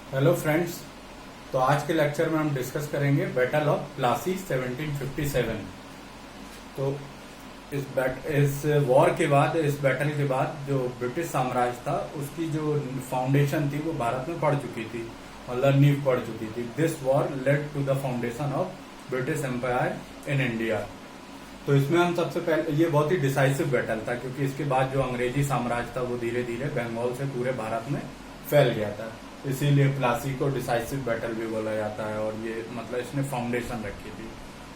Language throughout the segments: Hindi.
Hello friends. तो आज के लेक्चर में हम डिस्कस करेंगे बैटल ऑफ प्लासी 1757। तो इस वॉर के बाद, इस बैटल के बाद जो ब्रिटिश साम्राज्य था उसकी जो फाउंडेशन थी वो भारत में पड़ चुकी थी, मतलब नींव पड़ चुकी थी। This war led to the foundation of British empire in India. तो इसमें हम सबसे पहले, ये बहुत ही डिसाइसिव बैटल था क्योंकि इसके बाद जो अंग्रेजी साम्राज्य था वो धीरे धीरे बंगाल से पूरे भारत में फैल गया था। इसीलिए प्लासी को डिसाइसिव बैटल भी बोला जाता है, और ये मतलब इसने फाउंडेशन रखी थी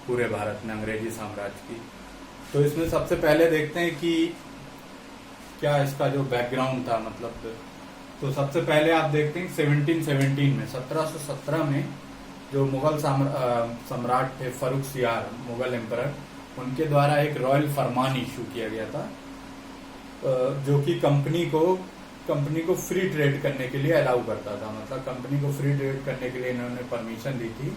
पूरे भारत में अंग्रेजी साम्राज्य की। तो इसमें सबसे पहले देखते हैं कि क्या इसका जो बैकग्राउंड था, मतलब तो सबसे पहले आप देखते हैं 1717 में, 1717 में जो मुगल सम्राट थे फरुख सियार, मुगल एम्परर, उनके द्वारा एक रॉयल फरमान इशू किया गया था जो कि कंपनी को फ्री ट्रेड करने के लिए अलाउ करता था। मतलब कंपनी को फ्री ट्रेड करने के लिए इन्होंने परमिशन दी थी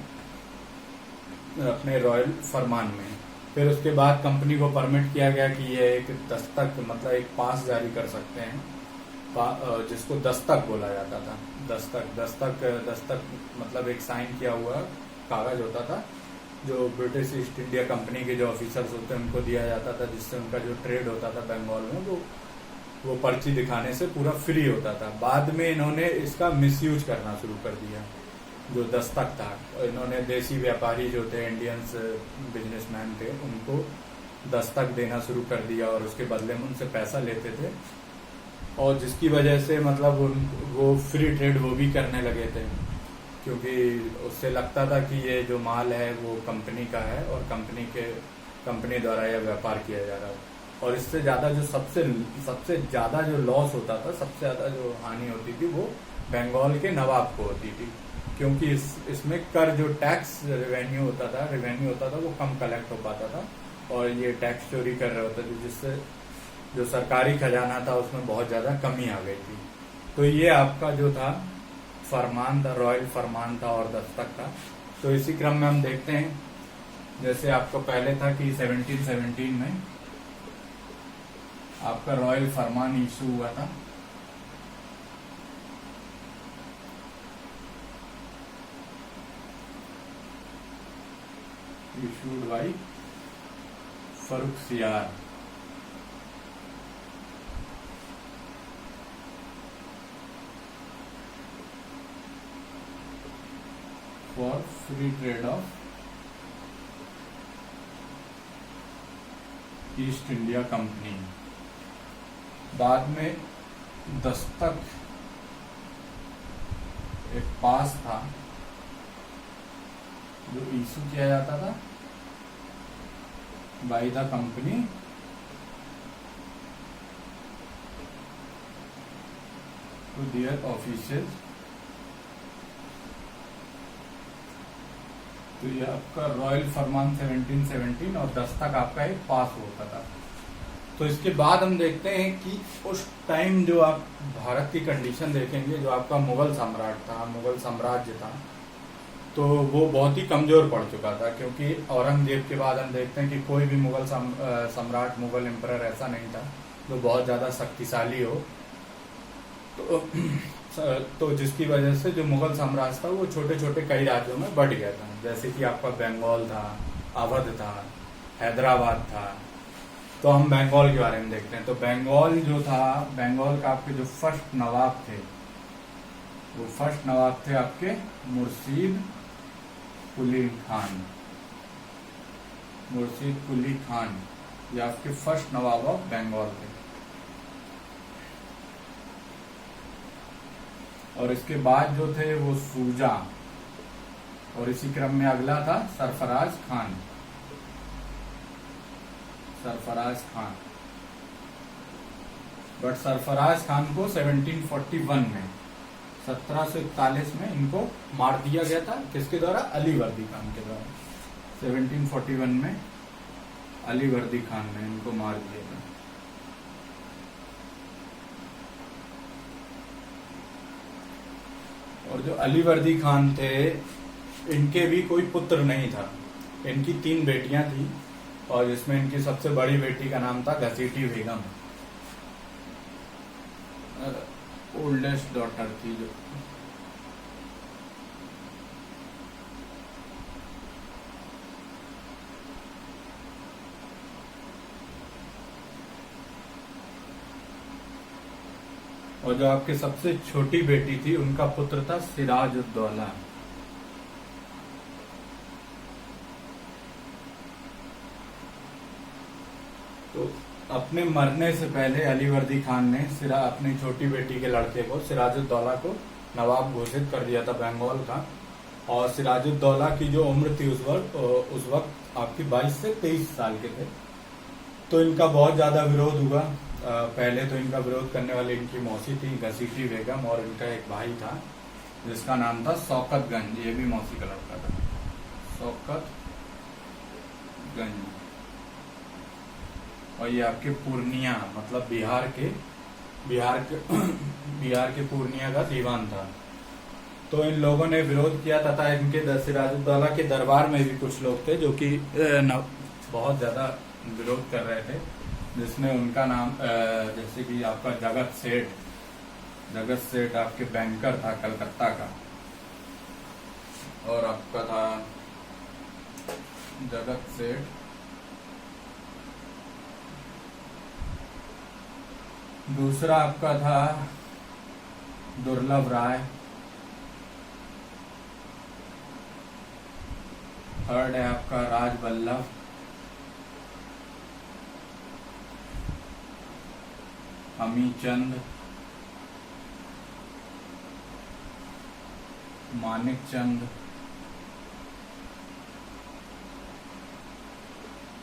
अपने रॉयल फरमान में। फिर उसके बाद कंपनी को परमिट किया गया कि ये एक दस्तक, मतलब एक पास जारी कर सकते हैं जिसको दस्तक बोला जाता था। दस्तक मतलब एक साइन किया हुआ कागज होता था जो ब्रिटिश ईस्ट इंडिया कंपनी के जो ऑफिसर्स होते हैं उनको दिया जाता था, जिससे उनका जो ट्रेड होता था बंगाल में वो पर्ची दिखाने से पूरा फ्री होता था। बाद में इन्होंने इसका मिसयूज करना शुरू कर दिया। जो दस्तक था, इन्होंने देसी व्यापारी जो थे, इंडियंस बिजनेसमैन थे, उनको दस्तक देना शुरू कर दिया और उसके बदले में उनसे पैसा लेते थे, और जिसकी वजह से मतलब वो फ्री ट्रेड वो भी करने लगे थे क्योंकि उससे लगता था कि ये जो माल है वो कंपनी का है और कंपनी द्वारा यह व्यापार किया जा रहा है। और इससे ज्यादा जो सबसे ज्यादा जो लॉस होता था, सबसे ज्यादा जो हानि होती थी वो बंगाल के नवाब को होती थी, क्योंकि इसमें कर जो टैक्स रेवेन्यू होता था वो कम कलेक्ट हो पाता था और ये टैक्स चोरी कर रहे होते थे, जिससे जो सरकारी खजाना था उसमें बहुत ज्यादा कमी आ गई थी। तो ये आपका जो था फरमान था, रॉयल फरमान था और दस्तक था। तो इसी क्रम में हम देखते हैं, जैसे आपको पहले था कि 1717 में आपका रॉयल फरमान इशू हुआ था। इशूड बाई फरुख सियार for free trade off east India company. बाद में दस्तक एक पास था जो इशू किया जाता था by the company to their officials. तो ये आपका रॉयल फरमान 1717 और दस्तक आपका एक पास होता था। तो इसके बाद हम देखते हैं कि उस टाइम जो आप भारत की कंडीशन देखेंगे, जो आपका मुगल साम्राज्य था, तो वो बहुत ही कमजोर पड़ चुका था, क्योंकि औरंगजेब के बाद हम देखते हैं कि कोई भी मुगल सम्राट, मुगल एम्परर ऐसा नहीं था जो बहुत ज्यादा शक्तिशाली हो। तो जिसकी वजह से जो मुगल साम्राज्य था वो छोटे छोटे कई राज्यों में बढ़ गया था, जैसे कि आपका बंगाल था, अवध था, हैदराबाद था। तो हम बंगाल के बारे में देखते हैं। तो बंगाल जो था, बंगाल का आपके जो फर्स्ट नवाब थे, वो फर्स्ट नवाब थे आपके मुर्शीद कुली खान। ये आपके फर्स्ट नवाब ऑफ बंगाल थे। और इसके बाद जो थे वो सूजा, और इसी क्रम में अगला था सरफराज खान। बट सरफराज खान को 1741 में, 1741 में इनको मार दिया गया था। किसके द्वारा? अली वर्दी खान के द्वारा। 1741 में अली वर्दी खान ने इनको मार दिया था। और जो अली वर्दी खान थे, इनके भी कोई पुत्र नहीं था। इनकी 3 बेटियां थी, और जिसमें इनकी सबसे बड़ी बेटी का नाम था घसीटी बेगम। ओल्डेस्ट डॉटर थी जो, और जो आपकी सबसे छोटी बेटी थी उनका पुत्र था सिराजुद्दौला। तो अपने मरने से पहले अलीवर्दी खान ने अपनी छोटी बेटी के लड़के को सिराजुद्दौला को नवाब घोषित कर दिया था बंगाल का। और सिराजुद्दौला की जो उम्र थी उस वक्त आपकी 22 से 23 साल के थे। तो इनका बहुत ज्यादा विरोध हुआ। पहले तो इनका विरोध करने वाली इनकी मौसी थी घसीटी बेगम, और इनका एक भाई था जिसका नाम था शौकतगंज, ये भी मौसी का लड़का था, शौकतगंज। और ये आपके पूर्णिया मतलब बिहार के पूर्णिया का दीवान था। तो इन लोगों ने विरोध किया तथा इनके सिराजुद्दौला के दरबार में भी कुछ लोग थे जो कि बहुत ज्यादा विरोध कर रहे थे, जिसमें उनका नाम जैसे कि आपका जगत सेठ आपके बैंकर था कलकत्ता का, और आपका था जगत सेठ, दूसरा आपका था दुर्लभ राय, थर्ड है आपका राजबल्लभ, अमीचंद, मानिक चंद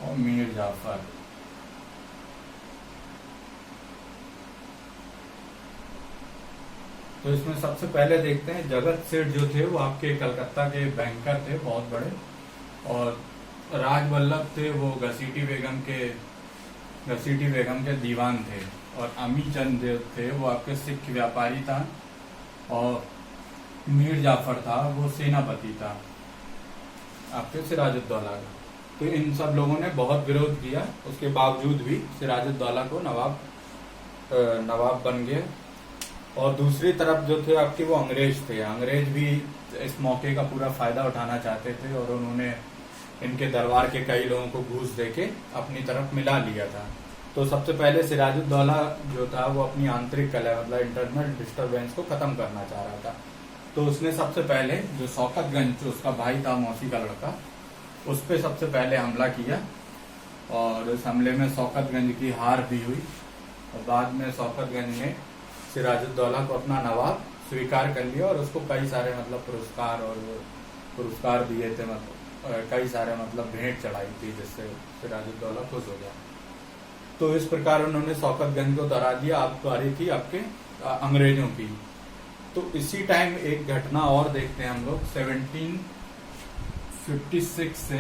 और मीर जाफर। तो इसमें सबसे पहले देखते हैं जगत सेठ जो थे वो आपके कलकत्ता के बैंकर थे बहुत बड़े, और राजबल्लभ थे वो घसीटी बेगम के दीवान थे, और अमीचंद जो थे वो आपके सिख व्यापारी था, और मीर जाफर था वो सेनापति था आपके सिराजुद्दौला का। तो इन सब लोगों ने बहुत विरोध किया, उसके बावजूद भी सिराजुद्दौला को नवाब बन गए। और दूसरी तरफ जो थे आपके वो अंग्रेज थे, अंग्रेज भी इस मौके का पूरा फायदा उठाना चाहते थे, और उन्होंने इनके दरबार के कई लोगों को घूस देके अपनी तरफ मिला लिया था। तो सबसे पहले सिराजुद्दौला जो था वो अपनी आंतरिक कलह मतलब इंटरनल डिस्टरबेंस को खत्म करना चाह रहा था। तो उसने सबसे पहले जो शौकतगंज जो उसका भाई था मौसी का लड़का, उस पर सबसे पहले हमला किया, और इस हमले में शौकतगंज की हार भी हुई, और बाद में शौकतगंज ने सिराजुद्दौला को अपना नवाब स्वीकार कर लिया, और उसको कई सारे मतलब पुरस्कार दिए थे, मतलब कई सारे मतलब भेंट चढ़ाई थी, जिससे सिराजुद्दौला खुश हो गया। तो इस प्रकार उन्होंने शौकतगंज को डरा दिया। आप बारी थी आपके अंग्रेजों की। तो इसी टाइम एक घटना और देखते हैं हम लोग, 1756 से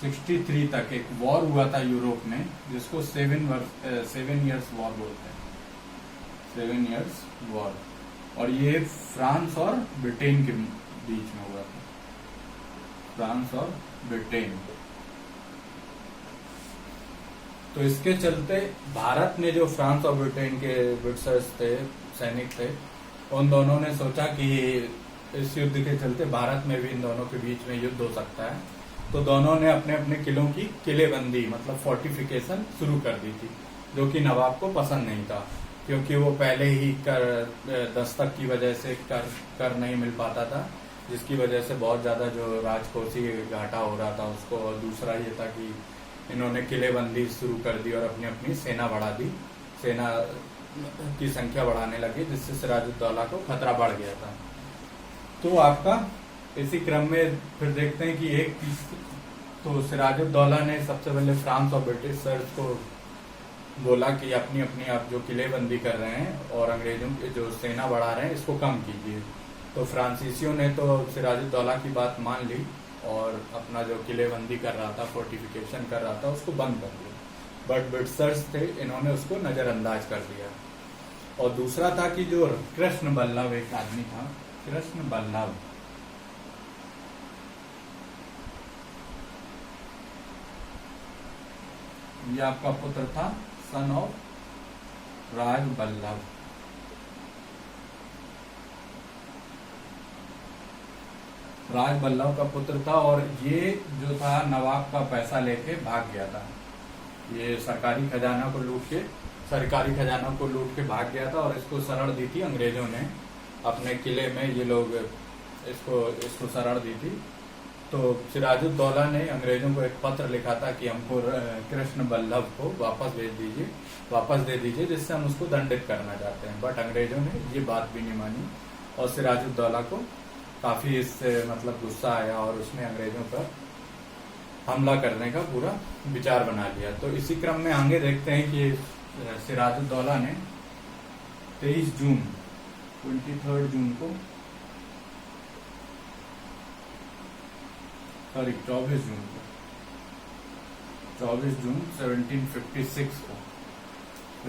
63 तक एक वॉर हुआ था यूरोप में, जिसको 7 इयर्स वॉर बोलते हैं, 7 इयर्स वॉर। और ये फ्रांस और ब्रिटेन के बीच में हुआ था, फ्रांस और ब्रिटेन। तो इसके चलते भारत ने जो फ्रांस और ब्रिटेन के ब्रिटिशर्स थे, सैनिक थे, उन दोनों ने सोचा कि इस युद्ध के चलते भारत में भी इन दोनों के बीच में युद्ध हो सकता है। तो दोनों ने अपने अपने किलों की किलेबंदी मतलब फोर्टिफिकेशन शुरू कर दी थी, जो कि नवाब को पसंद नहीं था, क्योंकि वो पहले ही दस्तक की वजह से कर नहीं मिल पाता था, जिसकी वजह से बहुत ज्यादा जो राजकोषीय घाटा हो रहा था उसको। और दूसरा ये था कि इन्होंने किलेबंदी शुरू कर दी और अपनी अपनी सेना बढ़ा दी, सेना की संख्या बढ़ाने लगी, जिससे सिराजुद्दौला को खतरा बढ़ गया था। तो आपका इसी क्रम में फिर देखते हैं कि तो सिराजुद्दौला ने सबसे पहले फ्रांस और ब्रिटिशर्स को बोला कि अपनी अपनी आप जो किलेबंदी कर रहे हैं और अंग्रेजों की जो सेना बढ़ा रहे हैं इसको कम कीजिए। तो फ्रांसीसियों ने तो सिराजुद्दौला की बात मान ली और अपना जो किलेबंदी कर रहा था, फोर्टिफिकेशन कर रहा था, उसको बंद कर दिया। बट ब्रिटिशर्स थे, इन्होंने उसको नजरअंदाज कर दिया। और दूसरा था कि जो कृष्ण बल्लभ एक आदमी था, कृष्ण बल्लभ, ये आपका पुत्र था, सन ऑफ राजबल्लभ। राजबल्लभ का पुत्र था, और ये जो था नवाब का पैसा लेके भाग गया था। ये सरकारी खजाना को लूट के सरकारी खजाना को लूट के भाग गया था और इसको शरण दी थी अंग्रेजों ने अपने किले में। ये लोग इसको शरण दी थी। तो सिराजुद्दौला ने अंग्रेजों को एक पत्र लिखा था कि हमको कृष्ण बल्लभ को वापस दे दीजिए जिससे हम उसको दंडित करना चाहते हैं। बट अंग्रेजों ने ये बात भी नहीं मानी और सिराजुद्दौला को काफी इससे मतलब गुस्सा आया और उसने अंग्रेजों पर हमला करने का पूरा विचार बना लिया। तो इसी क्रम में आगे देखते हैं कि सिराजुद्दौला ने 23 जून 23 जून को 24 जून 1756 को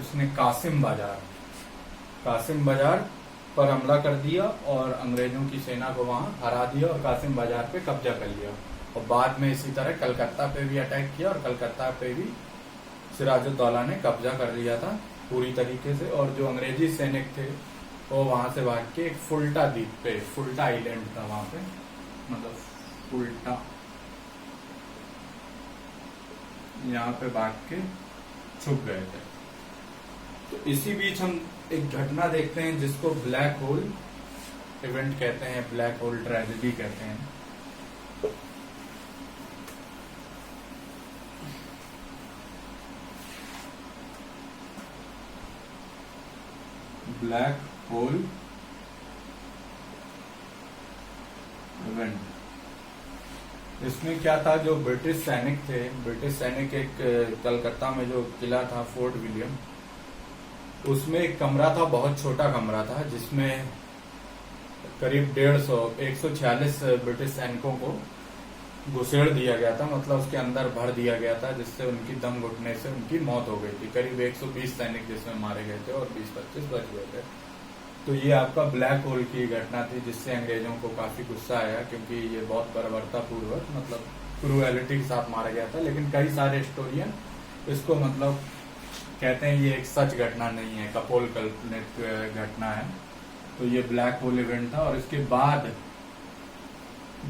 उसने कासिम बाजार पर हमला कर दिया और अंग्रेजों की सेना को वहां हरा दिया और कासिम बाजार पे कब्जा कर लिया। और बाद में इसी तरह कलकत्ता पे भी अटैक किया और कलकत्ता पे भी सिराजुद्दौला ने कब्जा कर लिया था पूरी तरीके से। और जो अंग्रेजी सैनिक थे वो वहां से भाग के एक फुल्टा द्वीप पे, फुल्टा आइलैंड था वहां पे, मतलब फुल्टा, यहाँ पे भाग के छुप गए थे। तो इसी बीच हम एक घटना देखते हैं जिसको ब्लैक होल इवेंट कहते हैं, ब्लैक होल ट्रेजेडी कहते हैं। ब्लैक होल इवेंट, इसमें क्या था, जो ब्रिटिश सैनिक एक कलकत्ता में जो किला था फोर्ट विलियम, उसमें एक कमरा था, बहुत छोटा कमरा था जिसमें करीब 146 ब्रिटिश सैनिकों को घुसेड़ दिया गया था, मतलब उसके अंदर भर दिया गया था, जिससे उनकी दम घुटने से उनकी मौत हो गई थी। करीब 120 सैनिक जिसमें मारे गए थे और 20-25 बच गए थे। तो ये आपका ब्लैक होल की घटना थी जिससे अंग्रेजों को काफी गुस्सा आया, क्योंकि ये बहुत बर्बरतापूर्वक मतलब क्रूएलिटी के साथ मारा गया था। लेकिन कई सारे हिस्टोरियन इसको मतलब कहते हैं ये एक सच घटना नहीं है, कपोल कल्पित घटना है। तो ये ब्लैक होल इवेंट था। और इसके बाद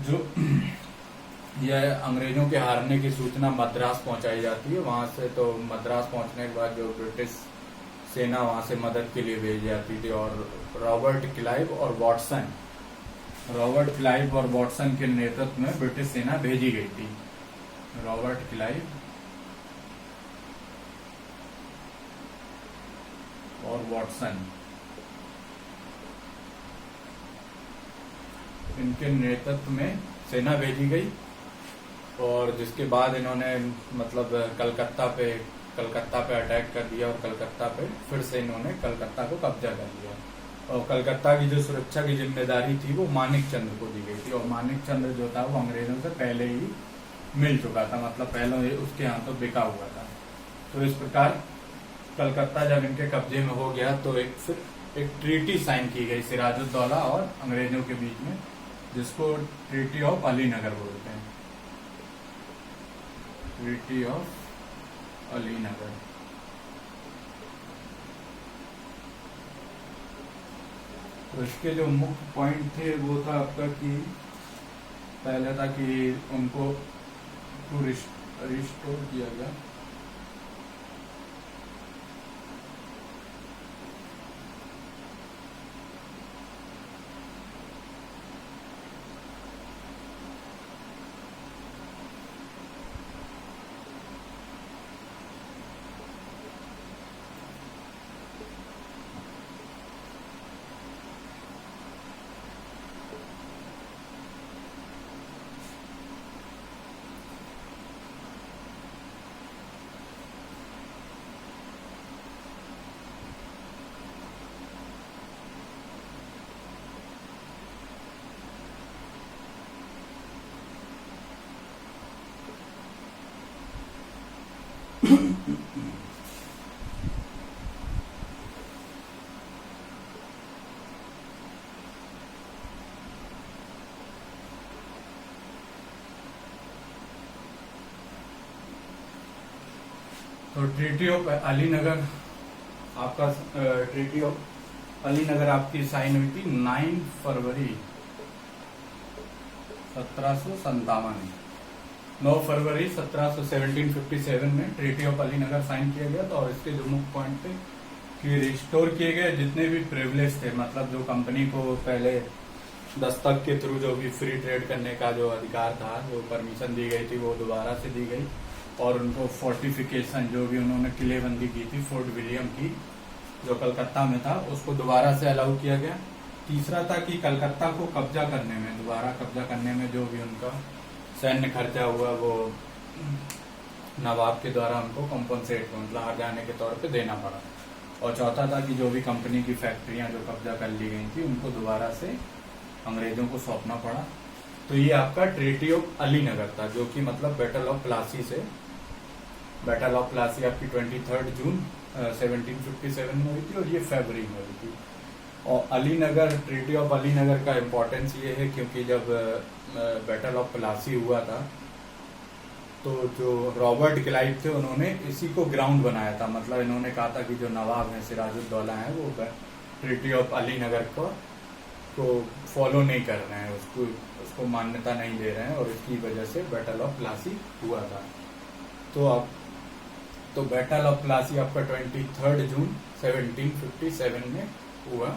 जो यह अंग्रेजों के हारने की सूचना मद्रास पहुंचाई जाती है वहां से। तो मद्रास पहुंचने के बाद जो ब्रिटिश सेना वहां से मदद के लिए भेजी जाती थी और रॉबर्ट क्लाइव और वॉटसन के नेतृत्व में ब्रिटिश सेना भेजी गई थी। रॉबर्ट क्लाइव और वॉटसन, इनके नेतृत्व में सेना भेजी गई और जिसके बाद इन्होंने मतलब कलकत्ता पे अटैक कर दिया और कलकत्ता पे फिर से इन्होंने कलकत्ता को कब्जा कर लिया। और कलकत्ता की जो सुरक्षा की जिम्मेदारी थी वो मानिक चंद्र को दी गई थी। और मानिक चंद्र जो था वो अंग्रेजों से पहले ही मिल चुका था, मतलब पहले उसके हाथों बिका हुआ था। तो इस प्रकार कलकत्ता जब इनके कब्जे में हो गया तो फिर एक ट्रीटी साइन की गई सिराजुद्दौला और अंग्रेजों के बीच में, जिसको ट्रीटी ऑफ अलीनगर बोलते हैं। Treaty of Alinagar. तो इसके जो मुख्य पॉइंट थे वो था आपका कि पहले था कि उनको रिस्टोर किया गया, तो ट्रीटी ऑफ अलीनगर आपका ट्रीटी ऑफ अलीनगर आपकी साइन हुई थी 9 फरवरी 1757 9 फरवरी 1757 में ट्रीटी ऑफ अलीनगर साइन किया गया था। और इसके जो मुख्य पॉइंट थे कि रिस्टोर किए गए जितने भी प्रिविलेज थे, मतलब जो कंपनी को पहले दस्तक के थ्रू जो भी फ्री ट्रेड करने का जो अधिकार था, जो परमिशन दी गई थी, वो दोबारा से दी गई। और उनको फोर्टिफिकेशन जो भी उन्होंने किलेबंदी की थी फोर्ट विलियम की, जो कलकत्ता में था, उसको दोबारा से अलाउ किया गया। तीसरा था कि कलकत्ता को कब्जा करने में, दोबारा कब्जा करने में जो भी उनका सैन्य खर्चा हुआ वो नवाब के द्वारा उनको कॉम्पनसेट, मतलब हर जाने के तौर पे देना पड़ा। और चौथा था कि जो भी कंपनी की फैक्ट्रियां जो कब्जा कर ली गई थी उनको दोबारा से अंग्रेजों को सौंपना पड़ा। तो ये आपका ट्रीटी ऑफ अलीनगर था, जो कि मतलब बैटल ऑफ प्लासी से, बैटल ऑफ प्लासी आपकी 23 जून 1757 में हुई थी और ये फरवरी में हुई थी। और अलीनगर, ट्रीटी ऑफ अलीनगर का इम्पोर्टेंस ये है क्योंकि जब बैटल ऑफ प्लासी हुआ था तो जो रॉबर्ट क्लाइव थे उन्होंने इसी को ग्राउंड बनाया था। मतलब इन्होंने कहा था कि जो नवाब है सिराजुद्दौला है वो ट्रीटी ऑफ अलीनगर को फॉलो नहीं कर रहे हैं, उसको मान्यता नहीं दे रहे हैं, और इसकी वजह से बैटल ऑफ प्लासी हुआ था। तो बैटल ऑफ प्लासी आपका 23 जून 1757 में हुआ।